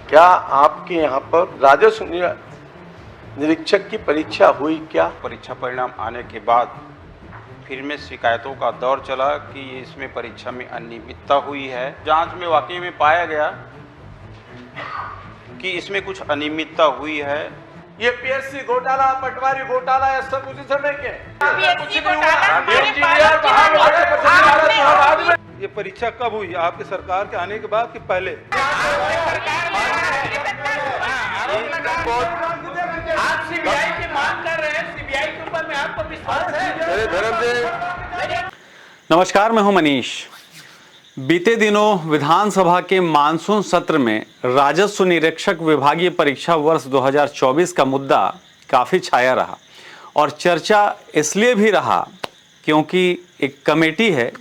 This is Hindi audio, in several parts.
क्या आपके यहाँ पर राजस्व निरीक्षक की परीक्षा हुई? क्या परीक्षा परिणाम आने के बाद फिर में शिकायतों का दौर चला कि इसमें परीक्षा में अनियमितता हुई है। जांच में वाकई में पाया गया कि इसमें कुछ अनियमितता हुई है। ये पीएससी घोटाला, पटवारी घोटाला, ये सब उसी समय के ये परीक्षा कब हुई? आपकी सरकार के आने के बाद कि पहले? आप सीबीआई की मांग कर रहे हैं, सीबीआई के ऊपर में आपको विश्वास है? नमस्कार, मैं हूं मनीष। बीते दिनों विधानसभा के मानसून सत्र में राजस्व निरीक्षक विभागीय परीक्षा वर्ष 2024 का मुद्दा काफ़ी छाया रहा और चर्चा इसलिए भी रहा क्योंकि एक कमेटी है,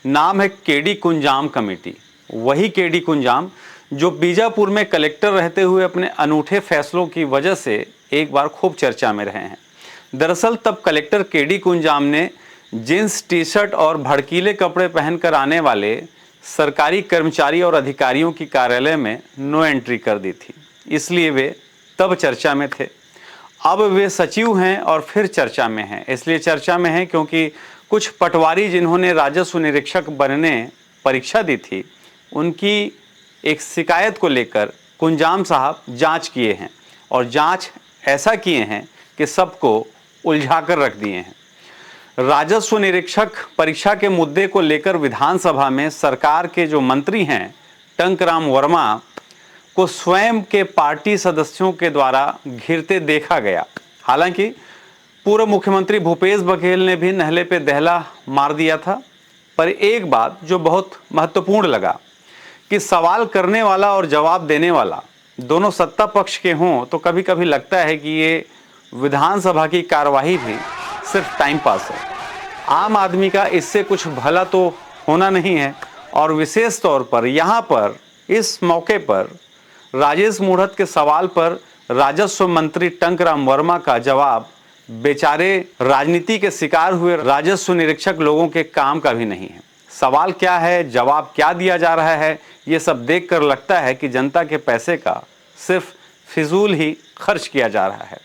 नाम है केडी कुंजाम कमेटी। वही केडी कुंजाम जो बीजापुर में कलेक्टर रहते हुए अपने अनूठे फैसलों की वजह से एक बार खूब चर्चा में रहे हैं। दरअसल तब कलेक्टर केडी कुंजाम ने जींस टी शर्ट और भड़कीले कपड़े पहनकर आने वाले सरकारी कर्मचारी और अधिकारियों की कार्यालय में नो एंट्री कर दी थी, इसलिए वे तब चर्चा में थे। अब वे सचिव हैं और फिर चर्चा में हैं। इसलिए चर्चा में हैं क्योंकि कुछ पटवारी जिन्होंने राजस्व निरीक्षक बनने परीक्षा दी थी, उनकी एक शिकायत को लेकर कुंजाम साहब जांच किए हैं और जांच ऐसा किए हैं कि सबको उलझाकर रख दिए हैं। राजस्व निरीक्षक परीक्षा के मुद्दे को लेकर विधानसभा में सरकार के जो मंत्री हैं टंकराम वर्मा को स्वयं के पार्टी सदस्यों के द्वारा घिरते देखा गया। हालांकि पूर्व मुख्यमंत्री भूपेश बघेल ने भी नहले पे दहला मार दिया था, पर एक बात जो बहुत महत्वपूर्ण लगा कि सवाल करने वाला और जवाब देने वाला दोनों सत्ता पक्ष के हों तो कभी कभी लगता है कि ये विधानसभा की कार्यवाही भी सिर्फ टाइम पास है। आम आदमी का इससे कुछ भला तो होना नहीं है। और विशेष तौर पर यहाँ पर इस मौके पर राजेश मूढ़त के सवाल पर राजस्व मंत्री टंकराम वर्मा का जवाब बेचारे राजनीति के शिकार हुए राजस्व निरीक्षक लोगों के काम का भी नहीं है। सवाल क्या है, जवाब क्या दिया जा रहा है, ये सब देखकर लगता है कि जनता के पैसे का सिर्फ फिजूल ही खर्च किया जा रहा है।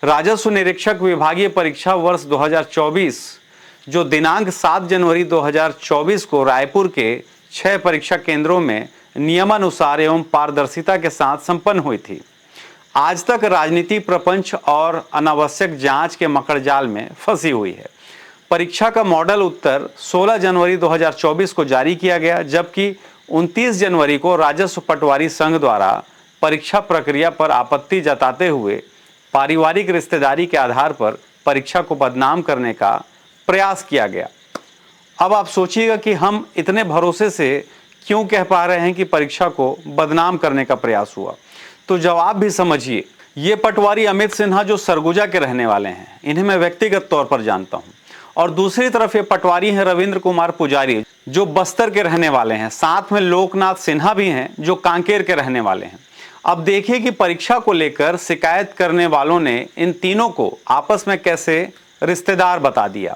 राजस्व निरीक्षक विभागीय परीक्षा वर्ष 2024 जो दिनांक 7 जनवरी 2024 को रायपुर के 6 परीक्षा केंद्रों में नियमानुसार एवं पारदर्शिता के साथ संपन्न हुई थी। आज तक राजनीति, प्रपंच और अनावश्यक जांच के मकड़जाल में फंसी हुई है। परीक्षा का मॉडल उत्तर 16 जनवरी 2024 को जारी किया गया, जबकि 29 जनवरी को राजस्व पटवारी संघ द्वारा परीक्षा प्रक्रिया पर आपत्ति जताते हुए पारिवारिक रिश्तेदारी के आधार पर परीक्षा को बदनाम करने का प्रयास किया गया। अब आप सोचिएगा कि हम इतने भरोसे से क्यों कह पा रहे हैं कि परीक्षा को बदनाम करने का प्रयास हुआ, तो जवाब भी समझिए। ये पटवारी अमित सिन्हा जो सरगुजा के रहने वाले हैं, इन्हें मैं व्यक्तिगत तौर पर जानता हूँ। और दूसरी तरफ ये पटवारी हैं रविंद्र कुमार पुजारी जो बस्तर के रहने वाले हैं। साथ में लोकनाथ सिन्हा भी हैं जो कांकेर के रहने वाले हैं। अब देखिए कि परीक्षा को लेकर शिकायत करने वालों ने इन तीनों को आपस में कैसे रिश्तेदार बता दिया।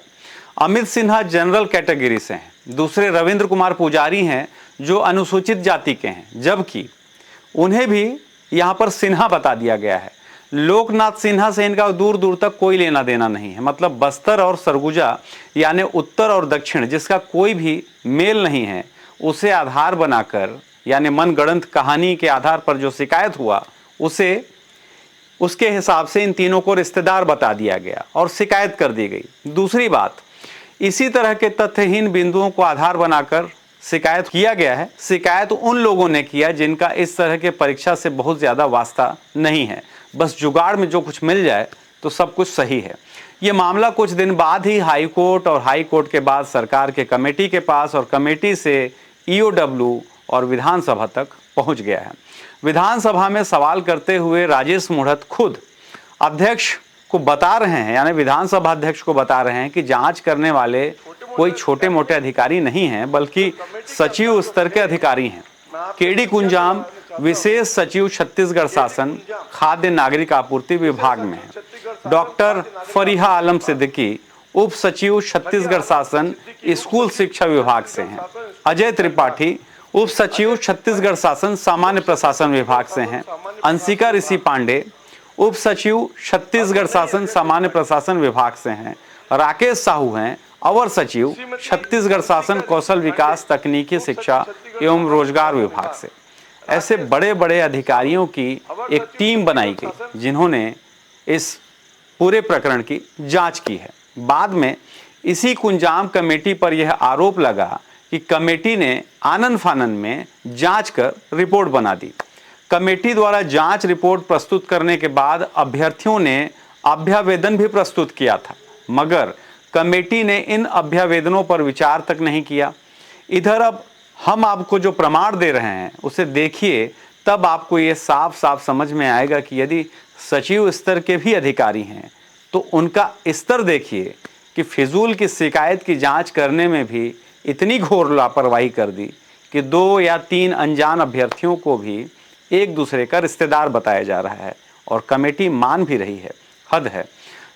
अमित सिन्हा जनरल कैटेगरी से हैं, दूसरे रविंद्र कुमार पुजारी हैं जो अनुसूचित जाति के हैं, जबकि उन्हें भी यहाँ पर सिन्हा बता दिया गया है। लोकनाथ सिन्हा से इनका दूर दूर तक कोई लेना देना नहीं है। मतलब बस्तर और सरगुजा यानी उत्तर और दक्षिण जिसका कोई भी मेल नहीं है, उसे आधार बनाकर यानी मनगढ़ंत कहानी के आधार पर जो शिकायत हुआ उसके हिसाब से इन तीनों को रिश्तेदार बता दिया गया और शिकायत कर दी गई। दूसरी बात, इसी तरह के तथ्यहीन बिंदुओं को आधार बनाकर शिकायत किया गया है। शिकायत उन लोगों ने किया जिनका इस तरह के परीक्षा से बहुत ज़्यादा वास्ता नहीं है, बस जुगाड़ में जो कुछ मिल जाए तो सब कुछ सही है। ये मामला कुछ दिन बाद ही हाई कोर्ट और हाई कोर्ट के बाद सरकार के कमेटी के पास और कमेटी से ईओडब्ल्यू और विधानसभा तक पहुंच गया है। विधानसभा में सवाल करते हुए राजेश मूढ़त खुद अध्यक्ष को बता रहे हैं, यानी विधानसभा अध्यक्ष को बता रहे हैं कि जांच करने वाले कोई छोटे मोटे अधिकारी नहीं हैं, बल्कि सचिव स्तर के अधिकारी हैं। केडी कुंजाम विशेष सचिव छत्तीसगढ़ शासन खाद्य नागरिक आपूर्ति विभाग में है। डॉक्टर फरीहा आलम सिद्दीकी उप सचिव छत्तीसगढ़ शासन स्कूल शिक्षा विभाग से हैं। अजय त्रिपाठी उप सचिव छत्तीसगढ़ शासन सामान्य प्रशासन विभाग से हैं। अंशिका ऋषि पांडे उप सचिव छत्तीसगढ़ शासन सामान्य प्रशासन विभाग से हैं। राकेश साहू हैं अवर सचिव छत्तीसगढ़ शासन कौशल विकास तकनीकी शिक्षा एवं रोजगार विभाग से। ऐसे बड़े बड़े अधिकारियों की एक टीम बनाई गई जिन्होंने इस पूरे प्रकरण की जांच की है। बाद में इसी कुंजाम कमेटी पर यह आरोप लगा कि कमेटी ने आनन फानन में जांच कर रिपोर्ट बना दी। कमेटी द्वारा जांच रिपोर्ट प्रस्तुत करने के बाद अभ्यर्थियों ने अभ्यावेदन भी प्रस्तुत किया था, मगर कमेटी ने इन अभ्यावेदनों पर विचार तक नहीं किया। इधर अब हम आपको जो प्रमाण दे रहे हैं उसे देखिए, तब आपको ये साफ साफ समझ में आएगा कि यदि सचिव स्तर के भी अधिकारी हैं तो उनका स्तर देखिए कि फिजूल की शिकायत की जांच करने में भी इतनी घोर लापरवाही कर दी कि 2 या 3 अनजान अभ्यर्थियों को भी एक दूसरे का रिश्तेदार बताया जा रहा है और कमेटी मान भी रही है। हद है।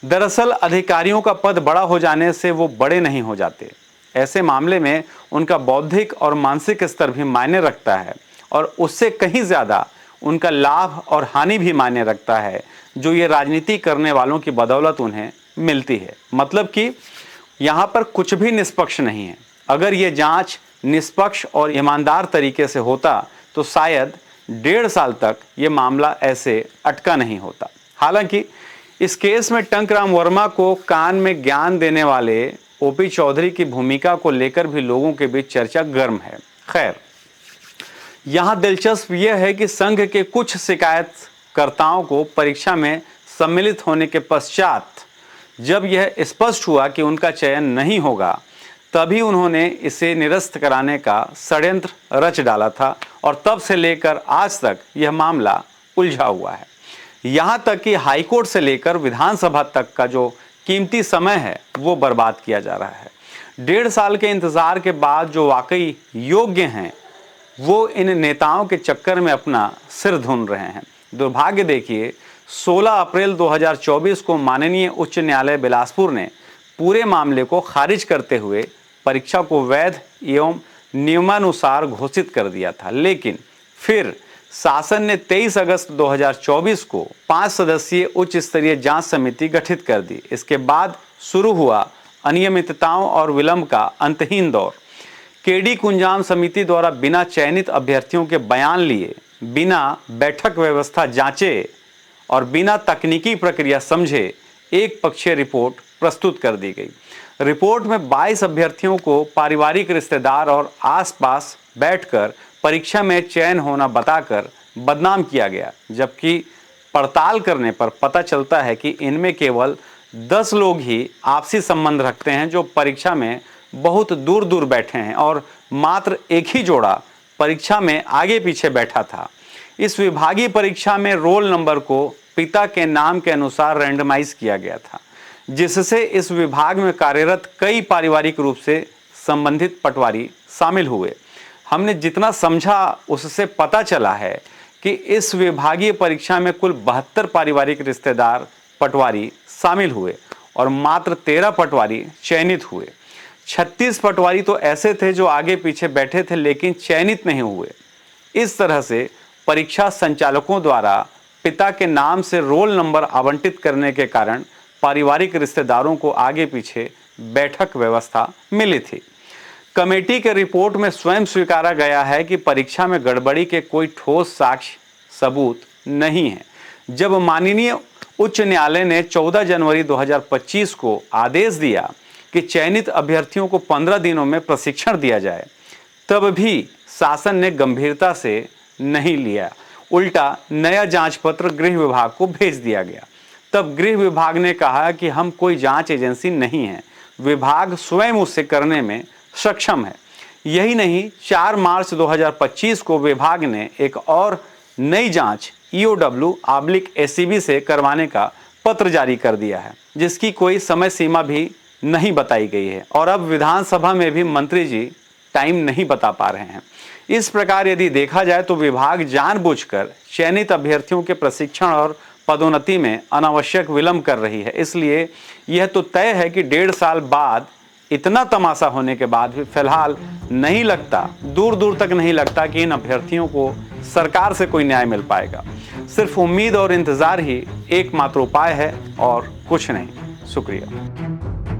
दरअसल अधिकारियों का पद बड़ा हो जाने से वो बड़े नहीं हो जाते। ऐसे मामले में उनका बौद्धिक और मानसिक स्तर भी मायने रखता है और उससे कहीं ज़्यादा उनका लाभ और हानि भी मायने रखता है, जो ये राजनीति करने वालों की बदौलत उन्हें मिलती है। मतलब कि यहाँ पर कुछ भी निष्पक्ष नहीं है। अगर ये जांच निष्पक्ष और ईमानदार तरीके से होता तो शायद 1.5 साल तक ये मामला ऐसे अटका नहीं होता। हालांकि इस केस में टंकराम वर्मा को कान में ज्ञान देने वाले ओपी चौधरी की भूमिका को लेकर भी लोगों के बीच चर्चा गर्म है। खैर, यहाँ दिलचस्प यह है कि संघ के कुछ शिकायतकर्ताओं को परीक्षा में सम्मिलित होने के पश्चात जब यह स्पष्ट हुआ कि उनका चयन नहीं होगा, तभी उन्होंने इसे निरस्त कराने का षड्यंत्र रच डाला था और तब से लेकर आज तक यह मामला उलझा हुआ है। यहाँ तक कि हाईकोर्ट से लेकर विधानसभा तक का जो कीमती समय है वो बर्बाद किया जा रहा है। 1.5 साल के इंतजार के बाद जो वाकई योग्य हैं वो इन नेताओं के चक्कर में अपना सिर धुन रहे हैं। दुर्भाग्य देखिए, 16 अप्रैल 2024 को माननीय उच्च न्यायालय बिलासपुर ने पूरे मामले को खारिज करते हुए परीक्षा को वैध एवं नियमानुसार घोषित कर दिया था। लेकिन फिर शासन ने 23 अगस्त 2024 को 5 सदस्यीय उच्च स्तरीय जांच समिति गठित कर दी। इसके बाद शुरू हुआ अनियमितताओं और विलंब का अंतहीन दौर। केडी कुंजाम समिति द्वारा बिना चयनित अभ्यर्थियों के बयान लिए, बिना बैठक व्यवस्था जांचे और बिना तकनीकी प्रक्रिया समझे एक पक्षीय रिपोर्ट प्रस्तुत कर दी गई। रिपोर्ट में 22 अभ्यर्थियों को पारिवारिक रिश्तेदार और आसपास बैठकर परीक्षा में चयन होना बताकर बदनाम किया गया, जबकि पड़ताल करने पर पता चलता है कि इनमें केवल 10 लोग ही आपसी संबंध रखते हैं जो परीक्षा में बहुत दूर दूर बैठे हैं और मात्र एक ही जोड़ा परीक्षा में आगे पीछे बैठा था। इस विभागीय परीक्षा में रोल नंबर को पिता के नाम के अनुसार रैंडमाइज किया गया था, जिससे इस विभाग में कार्यरत कई पारिवारिक रूप से संबंधित पटवारी शामिल हुए। हमने जितना समझा उससे पता चला है कि इस विभागीय परीक्षा में कुल 72 पारिवारिक रिश्तेदार पटवारी शामिल हुए और मात्र 13 पटवारी चयनित हुए। 36 पटवारी तो ऐसे थे जो आगे पीछे बैठे थे लेकिन चयनित नहीं हुए। इस तरह से परीक्षा संचालकों द्वारा पिता के नाम से रोल नंबर आवंटित करने के कारण पारिवारिक रिश्तेदारों को आगे पीछे बैठक व्यवस्था मिली थी। कमेटी के रिपोर्ट में स्वयं स्वीकारा गया है कि परीक्षा में गड़बड़ी के कोई ठोस साक्ष्य सबूत नहीं है। जब माननीय उच्च न्यायालय ने 14 जनवरी 2025 को आदेश दिया कि चयनित अभ्यर्थियों को 15 दिनों में प्रशिक्षण दिया जाए, तब भी शासन ने गंभीरता से नहीं लिया। उल्टा नया जांच पत्र गृह विभाग को भेज दिया गया। तब गृह विभाग ने कहा कि हम कोई जांच एजेंसी नहीं है, विभाग स्वयं उससे करने में सक्षम है। यही नहीं, 4 मार्च 2025 को विभाग ने एक और नई जांच EOW/SCB से करवाने का पत्र जारी कर दिया है, जिसकी कोई समय सीमा भी नहीं बताई गई है और अब विधानसभा में भी मंत्री जी टाइम नहीं बता पा रहे हैं। इस प्रकार यदि देखा जाए तो विभाग जानबूझकर चयनित अभ्यर्थियों के प्रशिक्षण और पदोन्नति में अनावश्यक विलंब कर रही है। इसलिए यह तो तय है कि 1.5 साल बाद इतना तमाशा होने के बाद भी फिलहाल नहीं लगता, दूर दूर तक नहीं लगता कि इन अभ्यर्थियों को सरकार से कोई न्याय मिल पाएगा। सिर्फ उम्मीद और इंतजार ही एकमात्र उपाय है और कुछ नहीं। शुक्रिया।